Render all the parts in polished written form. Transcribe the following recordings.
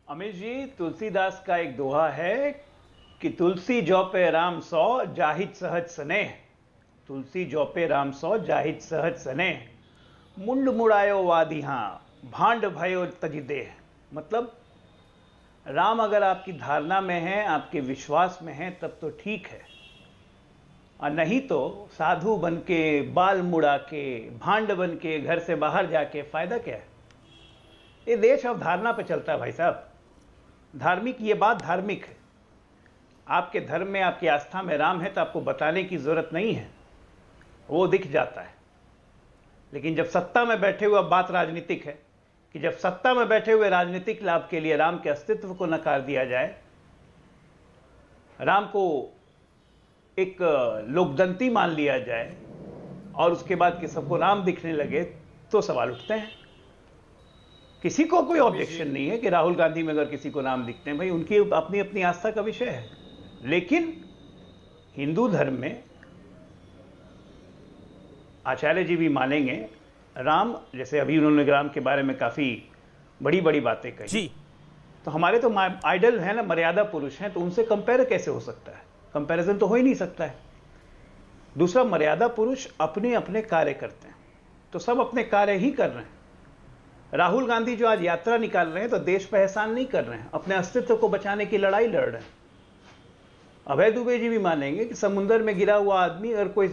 अमित जी, तुलसीदास का एक दोहा है कि तुलसी जौ पे राम सौ जाहिद सहज स्नेह। तुलसी जौ पे राम सौ जाहिद सहज स्नेह। मुंड मुड़ायो वादिहां भांड भयो तजिदेह। मतलब राम अगर आपकी धारणा में है, आपके विश्वास में है, तब तो ठीक है, और नहीं तो साधु बन के, बाल मुड़ा के, भांड बन के घर से बाहर जाके फायदा क्या है। ये देश अवधारणा पे चलता है भाई साहब। धार्मिक, ये बात धार्मिक है। आपके धर्म में, आपकी आस्था में राम है तो आपको बताने की जरूरत नहीं है, वो दिख जाता है। लेकिन जब सत्ता में बैठे हुए, अब बात राजनीतिक है कि जब सत्ता में बैठे हुए राजनीतिक लाभ के लिए राम के अस्तित्व को नकार दिया जाए, राम को एक लोकदंती मान लिया जाए और उसके बाद कि सबको राम दिखने लगे, तो सवाल उठते हैं। किसी को कोई ऑब्जेक्शन नहीं है कि राहुल गांधी में अगर किसी को नाम दिखते हैं, भाई उनकी अपनी अपनी आस्था का विषय है। लेकिन हिंदू धर्म में आचार्य जी भी मानेंगे, राम, जैसे अभी उन्होंने राम के बारे में काफी बड़ी बड़ी बातें कही जी। तो हमारे तो आइडल है ना, मर्यादा पुरुष हैं, तो उनसे कंपेयर कैसे हो सकता है? कंपैरिजन तो हो ही नहीं सकता है। दूसरा, मर्यादा पुरुष अपने अपने कार्य करते हैं, तो सब अपने कार्य ही कर रहे हैं। राहुल गांधी जो आज यात्रा निकाल रहे हैं तो देश पर एहसान नहीं कर रहे हैं, अपने अस्तित्व को बचाने की लड़ाई लड़ रहे हैं। अभय दुबे जी भी मानेंगे कि समुद्र में गिरा हुआ आदमी अगर कोई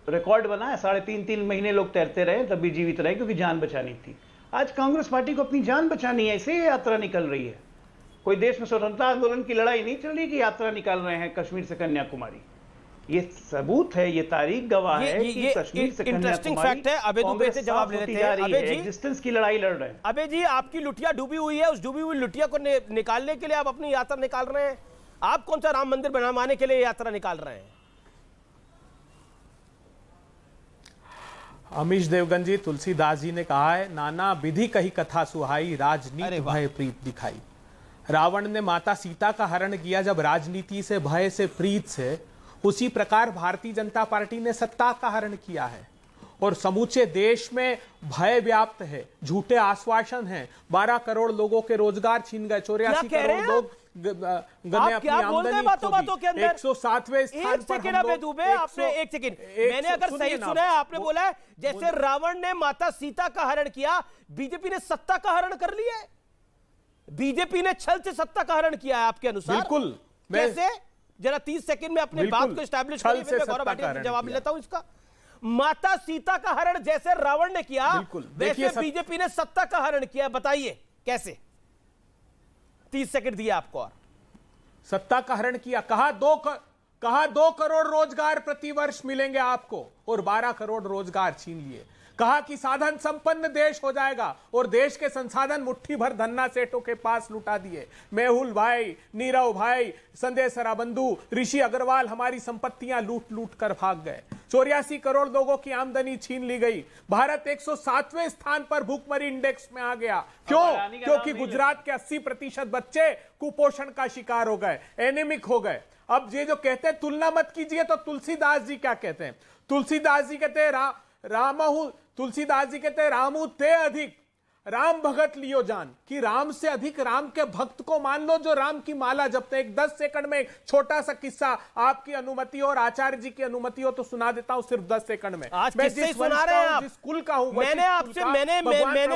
रिकॉर्ड बनाए, 3.5 महीने लोग तैरते रहे तब भी जीवित रहे, क्योंकि जान बचानी थी। आज कांग्रेस पार्टी को अपनी जान बचानी है, इसलिए यात्रा निकल रही है। कोई देश में स्वतंत्रता आंदोलन की लड़ाई नहीं चल रही कि यात्रा निकाल रहे हैं कश्मीर से कन्याकुमारी। ये सबूत है, ये तारीख गवाह है कि कश्मीर से इंटरेस्टिंग फैक्ट है। अबे दुबे से जवाब लेते हैं। अबे जी, एग्जिस्टेंस की लड़ाई लड़ रहे हैं। अबे जी, आपकी लुटिया डूबी हुई है, उस डूबी हुई लुटिया को निकालने के लिए आप अपनी यात्रा निकाल रहे हैं। आप कौन सा राम मंदिर बनवाने के लिए यात्रा निकाल रहे हैं? अमीश देवगन जी, तुलसीदास जी ने कहा है, नाना विधि कही कथा सुहाई, राजनीति भय प्रीत दिखाई। रावण ने माता सीता का हरण किया जब राजनीति से, भय से, प्रीत से, उसी प्रकार भारतीय जनता पार्टी ने सत्ता का हरण किया है और समूचे देश में भय व्याप्त है, झूठे आश्वासन हैं, 12 करोड़ लोगों के रोजगार छीन गए, 84 करोड़ लोग गने अपनी आमदनी बातों के अंदर 107वें स्थान पर हम लोग। आपने एक सेकंड, मैंने अगर सही सुना है, आपने बोला है जैसे रावण ने माता सीता का हरण किया, बीजेपी ने सत्ता का हरण कर लिया है। बीजेपी ने छल से सत्ता का हरण किया है आपके अनुसार? बिल्कुल। कैसे? जरा 30 सेकंड में अपने बात को एस्टैब्लिश करिए, फिर मैं गौरव भाटिया से जवाब लेता हूं इसका। माता सीता का हरण जैसे रावण ने किया, वैसे बीजेपी ने सत्ता का हरण किया। बताइए कैसे? 30 सेकंड दिया आपको। और सत्ता का हरण किया, कहा 2 करोड़ रोजगार प्रति वर्ष मिलेंगे आपको और 12 करोड़ रोजगार छीन लिए। कहा कि साधन संपन्न देश हो जाएगा और देश के संसाधन मुट्ठी भर धन्ना सेठों के पास लुटा दिए। मेहुल भाई, नीरव भाई, संजय सराबंधु, ऋषि अग्रवाल हमारी संपत्तियां लूट लूट कर भाग गए। 84 करोड़ लोगों की आमदनी छीन ली गई। भारत 107वें स्थान पर भूखमरी इंडेक्स में आ गया। क्यों? क्योंकि गुजरात के 80% बच्चे कुपोषण का शिकार हो गए, एनीमिक हो गए। अब ये जो कहते हैं तुलना मत कीजिए, तो तुलसीदास जी क्या कहते हैं? तुलसीदास जी कहते हैं तुलसीदास जी कहते हैं, रामू ते अधिक राम भगत लियो जान, कि राम से अधिक राम के भक्त को मान लो जो राम की माला जपते हैं। एक 10 सेकंड में एक छोटा सा किस्सा, आपकी अनुमति और आचार्य जी की अनुमति हो तो सुना देता हूं, सिर्फ 10 सेकंड में। आज किससे सुना रहे हैं आप? जिस कुल का हूं, मैंने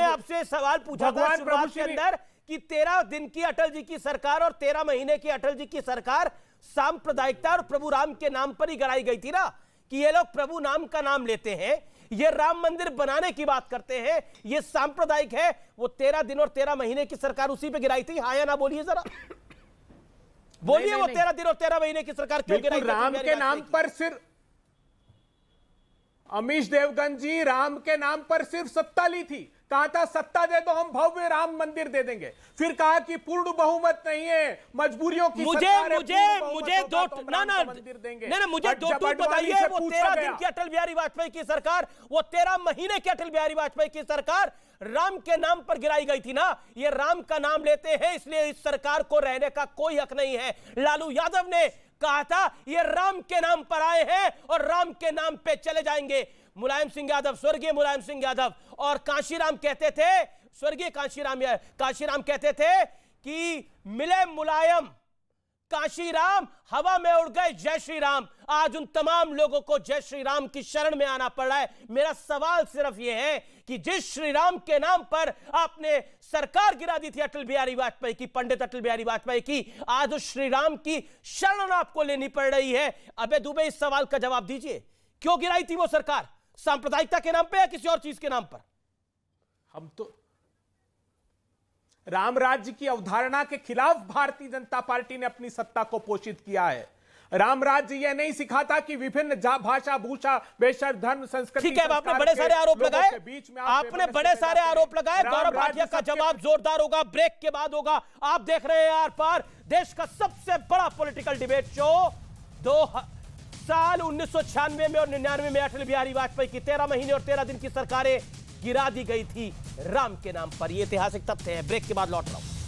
आपसे सवाल पूछा था शुरुआत के अंदर कि 13 दिन की अटल जी की सरकार और 13 महीने की अटल जी की सरकार सांप्रदायिकता और प्रभु राम के नाम पर ही गढ़ाई गई थी ना, कि ये लोग प्रभु नाम का नाम लेते हैं, ये राम मंदिर बनाने की बात करते हैं, ये सांप्रदायिक है। वो 13 दिन और 13 महीने की सरकार उसी पे गिराई थी। हाँ या ना बोलिए जरा, बोलिए। वो 13 दिन और 13 महीने की सरकार क्यों गिराई थी? राम के नाम पर सिर्फ, अमीश देवगन जी, राम के नाम पर सिर्फ सत्ता ली थी। कहा था सत्ता दे दो, हम भव्य राम मंदिर दे देंगे। फिर कहा कि पूर्ण बहुमत नहीं है, मजबूरियों की मुझे दो मंदिर देंगे। मुझे दो बताइए। वो 13 दिन की अटल बिहारी वाजपेयी की सरकार, वो 13 महीने की अटल बिहारी वाजपेयी की सरकार राम के नाम पर गिराई गई थी ना। ये राम का नाम लेते हैं, इसलिए इस सरकार को रहने का कोई हक नहीं है। लालू यादव ने कहा था ये राम के नाम पर आए हैं और राम के नाम पे चले जाएंगे। मुलायम सिंह यादव, स्वर्गीय मुलायम सिंह यादव और कांशीराम कहते थे, स्वर्गीय कांशीराम कहते थे कि मिले मुलायम काशीराम, हवा में उड़ गए जय श्री राम। आज उन तमाम लोगों को जय श्री राम की शरण में आना पड़ रहा है। मेरा सवाल सिर्फ यह है कि जिस श्री राम के नाम पर आपने सरकार गिरा दी थी अटल बिहारी वाजपेयी की, पंडित अटल बिहारी वाजपेयी की, आज उस श्री राम की शरण आपको लेनी पड़ रही है। अबे दुबे, इस सवाल का जवाब दीजिए, क्यों गिराई थी वो सरकार? सांप्रदायिकता के नाम पे या किसी और चीज के नाम पर? हम तो राम राज्य की अवधारणा के खिलाफ भारतीय जनता पार्टी ने अपनी सत्ता को पोषित किया है। राम राज्य यह नहीं सिखाता कि विभिन्न भाषा, भूषा, वेशर, धर्म, संस्कृति। ठीक है, आपने बड़े सारे आरोप लगाए, आपने बड़े सारे आरोप लगाए। गौरव भाटिया का जवाब जोरदार होगा, ब्रेक के बाद होगा। आप देख रहे हैं आर पार, देश का सबसे बड़ा पॉलिटिकल डिबेट शो। 2 साल 1996 में और 99 में अटल बिहारी वाजपेयी की 13 महीने और 13 दिन की सरकारें गिरा दी गई थी राम के नाम पर। यह ऐतिहासिक तथ्य है। ब्रेक के बाद लौट रहा हूं।